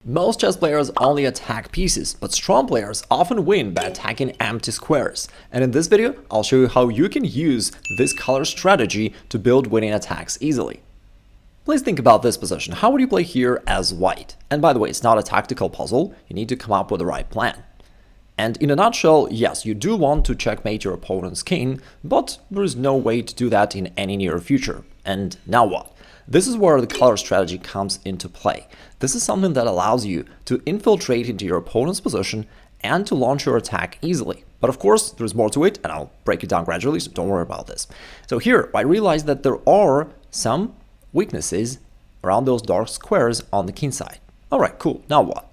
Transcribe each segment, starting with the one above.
Most chess players only attack pieces, but strong players often win by attacking empty squares. And in this video, I'll show you how you can use this color strategy to build winning attacks easily. Please think about this position. How would you play here as white? And by the way, it's not a tactical puzzle. You need to come up with the right plan. And in a nutshell, yes, you do want to checkmate your opponent's king, but there is no way to do that in any near future. And now what? This is where the color strategy comes into play. This is something that allows you to infiltrate into your opponent's position and to launch your attack easily. But of course, there's more to it, and I'll break it down gradually, so don't worry about this. So here, I realized that there are some weaknesses around those dark squares on the king side. All right, cool. Now what?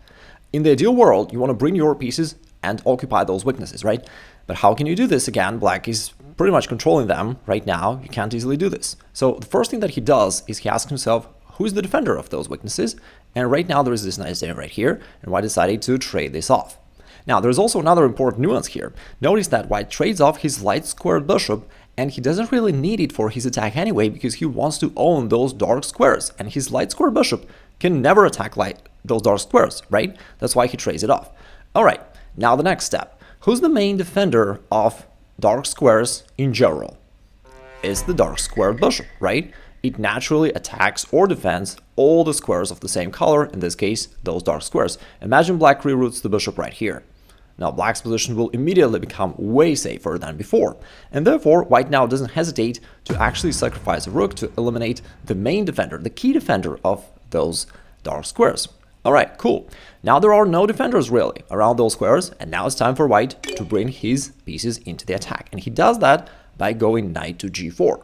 In the ideal world, you want to bring your pieces and occupy those weaknesses, right? But how can you do this? Again, black is pretty much controlling them right now. You can't easily do this. So the first thing that he does is he asks himself, who's the defender of those weaknesses? And right now there is this nice day right here, and white decided to trade this off. Now there's also another important nuance here. Notice that white trades off his light squared bishop, and he doesn't really need it for his attack anyway, because he wants to own those dark squares, and his light square bishop can never attack those dark squares, right? That's why he trades it off. All right, now the next step. Who's the main defender of dark squares in general? It's the dark squared bishop, right? It naturally attacks or defends all the squares of the same color, in this case, those dark squares. Imagine black reroutes the bishop right here. Now black's position will immediately become way safer than before, and therefore white now doesn't hesitate to actually sacrifice a rook to eliminate the main defender, the key defender of those dark squares. Alright, cool. Now there are no defenders really around those squares, and now it's time for white to bring his pieces into the attack. And he does that by going knight to g4.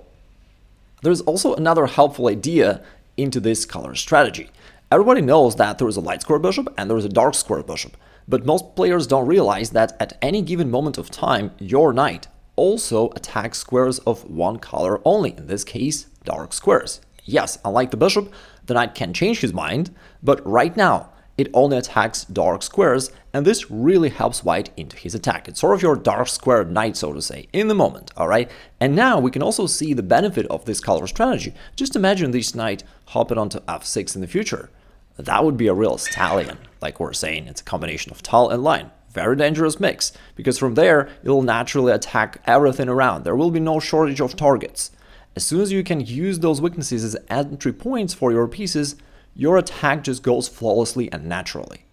There's also another helpful idea into this color strategy. Everybody knows that there is a light square bishop and there is a dark square bishop, but most players don't realize that at any given moment of time, your knight also attacks squares of one color only, in this case, dark squares. Yes, unlike the bishop, the knight can change his mind, but right now it only attacks dark squares, and this really helps white into his attack. It's sort of your dark square knight, so to say, in the moment, all right? And now we can also see the benefit of this color strategy. Just imagine this knight hopping onto f6 in the future. That would be a real stallion, like we're saying. It's a combination of tall and line. Very dangerous mix, because from there, it'll naturally attack everything around. There will be no shortage of targets. As soon as you can use those weaknesses as entry points for your pieces, your attack just goes flawlessly and naturally.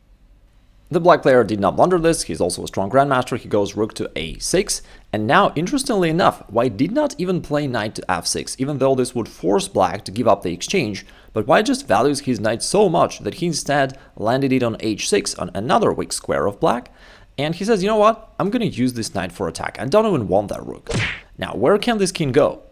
The black player did not blunder this. He's also a strong grandmaster. He goes rook to a6, and now, interestingly enough, white did not even play knight to f6, even though this would force black to give up the exchange, but white just values his knight so much that he instead landed it on h6, on another weak square of black, and he says, you know what, I'm going to use this knight for attack. I don't even want that rook. Now, where can this king go?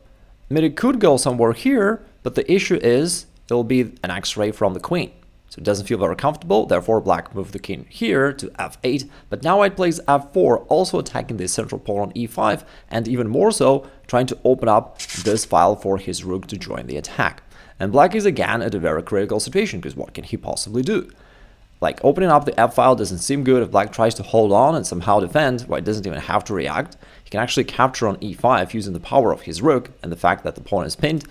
I mean, it could go somewhere here, but the issue is it'll be an x-ray from the queen. So it doesn't feel very comfortable, therefore black moved the king here to f8, but now white plays f4, also attacking the central pawn on e5, and even more so, trying to open up this file for his rook to join the attack. And black is again at a very critical situation, because what can he possibly do? Like, opening up the f-file doesn't seem good. If black tries to hold on and somehow defend, white doesn't even have to react. He can actually capture on e5 using the power of his rook and the fact that the pawn is pinned.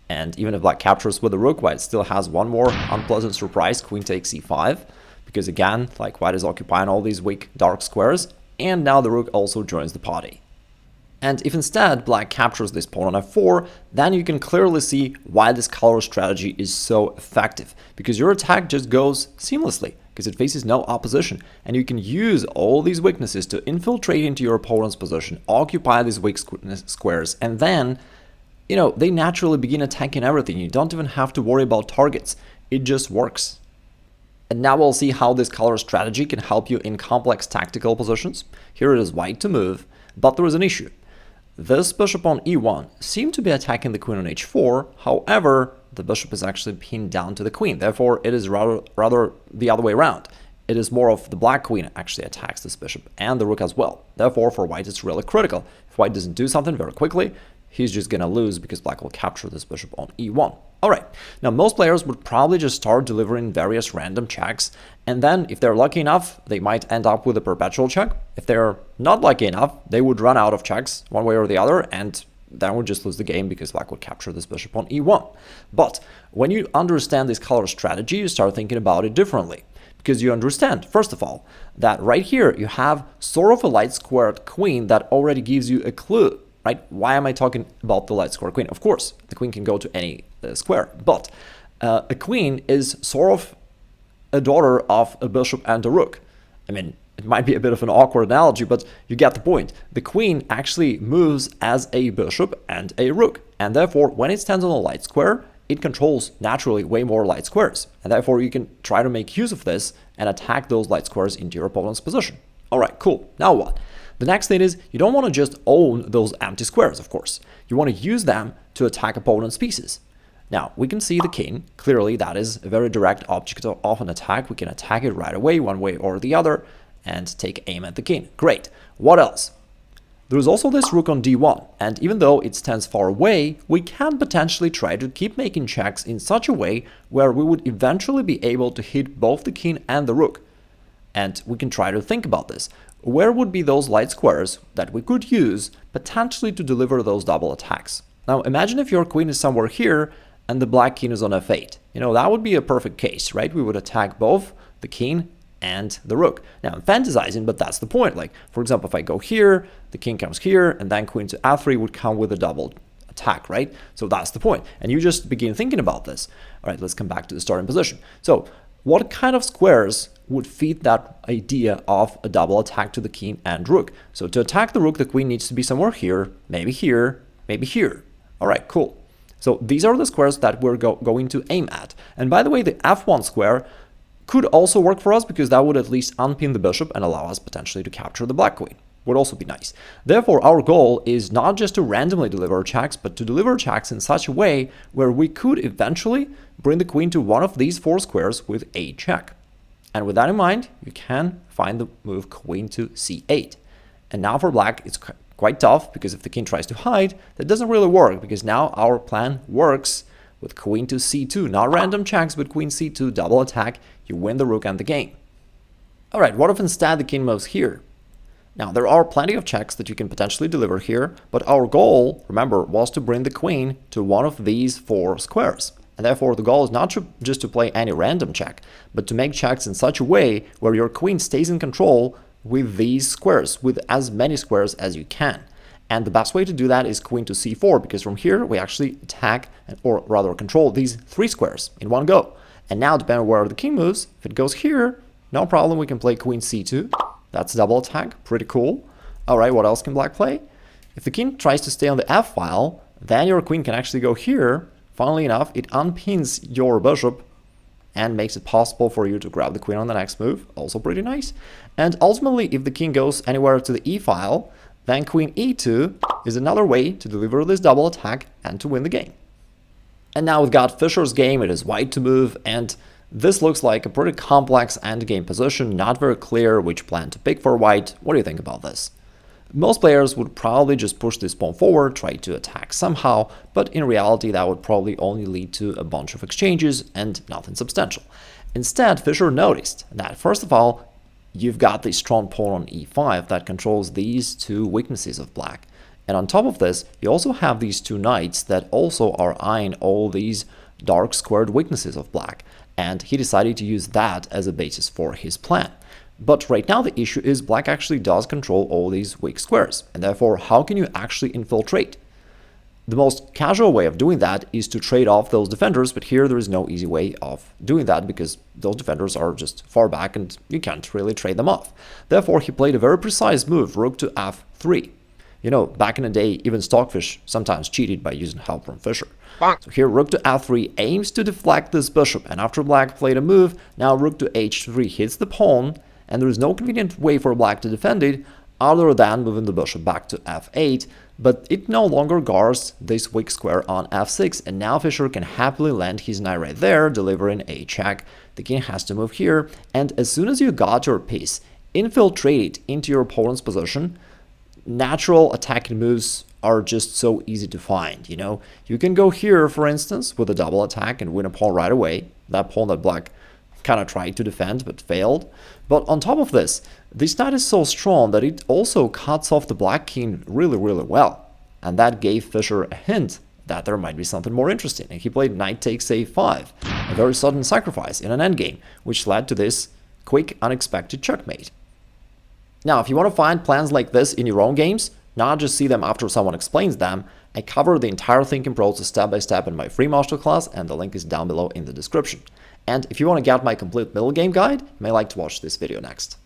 And even if black captures with the rook, white still has one more unpleasant surprise, queen takes e5. Because again, like, white is occupying all these weak dark squares, and now the rook also joins the party. And if instead black captures this pawn on f4, then you can clearly see why this color strategy is so effective. Because your attack just goes seamlessly, because it faces no opposition. And you can use all these weaknesses to infiltrate into your opponent's position, occupy these weak squares, and then, you know, they naturally begin attacking everything. You don't even have to worry about targets. It just works. And now we'll see how this color strategy can help you in complex tactical positions. Here it is white to move, but there is an issue. This bishop on e1 seemed to be attacking the queen on h4, however, the bishop is actually pinned down to the queen, therefore it is rather the other way around. It is more of the black queen actually attacks this bishop, and the rook as well. Therefore, for white it's really critical. If white doesn't do something very quickly, he's just gonna lose because black will capture this bishop on e1. Alright, now most players would probably just start delivering various random checks, and then if they're lucky enough, they might end up with a perpetual check. If they're not lucky enough, they would run out of checks one way or the other, and then would just lose the game because black would capture this bishop on e1. But when you understand this color strategy, you start thinking about it differently. Because you understand, first of all, that right here you have sort of a light squared queen that already gives you a clue, right? Why am I talking about the light squared queen? Of course, the queen can go to any square, but a queen is sort of a daughter of a bishop and a rook. I mean, it might be a bit of an awkward analogy, but you get the point. The queen actually moves as a bishop and a rook, and therefore, when it stands on a light square, it controls naturally way more light squares, and therefore you can try to make use of this and attack those light squares into your opponent's position. Alright, cool. Now what? The next thing is, you don't want to just own those empty squares, of course. You want to use them to attack opponent's pieces. Now, we can see the king. Clearly, that is a very direct object of an attack. We can attack it right away, one way or the other, and take aim at the king. Great. What else? There's also this rook on d1, and even though it stands far away, we can potentially try to keep making checks in such a way where we would eventually be able to hit both the king and the rook. And we can try to think about this. Where would be those light squares that we could use potentially to deliver those double attacks? Now imagine if your queen is somewhere here and the black king is on f8. You know, that would be a perfect case, right? We would attack both the king and the rook. Now I'm fantasizing, but that's the point. Like, for example, if I go here, the king comes here, and then queen to f3 would come with a double attack, right? So that's the point. And you just begin thinking about this. All right, let's come back to the starting position. So what kind of squares would fit that idea of a double attack to the king and rook? So to attack the rook, the queen needs to be somewhere here, maybe here, maybe here. All right, cool. So these are the squares that we're going to aim at. And by the way, the f1 square could also work for us because that would at least unpin the bishop and allow us potentially to capture the black queen. Would also be nice. Therefore, our goal is not just to randomly deliver checks, but to deliver checks in such a way where we could eventually bring the queen to one of these four squares with a check. And with that in mind, you can find the move queen to c8. And now for black, it's quite tough because if the king tries to hide, that doesn't really work because now our plan works with queen to c2. Not random checks, but queen c2, double attack, you win the rook and the game. Alright, what if instead the king moves here? Now, there are plenty of checks that you can potentially deliver here, but our goal, remember, was to bring the queen to one of these four squares. And therefore, the goal is not just to play any random check, but to make checks in such a way where your queen stays in control with these squares, with as many squares as you can. And the best way to do that is queen to c4, because from here we actually attack, or rather control, these three squares in one go. And now, depending on where the king moves, if it goes here, no problem, we can play queen c2. That's double attack, pretty cool. Alright, what else can black play? If the king tries to stay on the f-file, then your queen can actually go here. Funnily enough, it unpins your bishop and makes it possible for you to grab the queen on the next move. Also pretty nice. And ultimately, if the king goes anywhere to the e-file, then queen e2 is another way to deliver this double attack and to win the game. And now we've got Fischer's game. It is white to move, and this looks like a pretty complex endgame position, not very clear which plan to pick for white. What do you think about this? Most players would probably just push this pawn forward, try to attack somehow, but in reality that would probably only lead to a bunch of exchanges and nothing substantial. Instead, Fischer noticed that, first of all, you've got the strong pawn on e5 that controls these two weaknesses of black. And on top of this, you also have these two knights that also are eyeing all these dark squared weaknesses of black. And he decided to use that as a basis for his plan. But right now the issue is black actually does control all these weak squares, and therefore how can you actually infiltrate? The most casual way of doing that is to trade off those defenders, but here there is no easy way of doing that because those defenders are just far back and you can't really trade them off. Therefore he played a very precise move, rook to f3. You know, back in the day, even Stockfish sometimes cheated by using help from Fischer. So here, rook to f3 aims to deflect this bishop, and after black played a move, now rook to h3 hits the pawn, and there is no convenient way for black to defend it other than moving the bishop back to f8, but it no longer guards this weak square on f6, and now Fischer can happily land his knight right there, delivering a check. The king has to move here, and as soon as you got your piece infiltrated into your opponent's position, natural attacking moves are just so easy to find, you know? You can go here, for instance, with a double attack and win a pawn right away. That pawn that black kind of tried to defend but failed. But on top of this knight is so strong that it also cuts off the black king really, really well. And that gave Fischer a hint that there might be something more interesting. And he played knight takes a5, a very sudden sacrifice in an endgame, which led to this quick, unexpected checkmate. Now, if you want to find plans like this in your own games, not just see them after someone explains them, I cover the entire thinking process step by step in my free masterclass, and the link is down below in the description. And if you want to get my complete middle game guide, you may like to watch this video next.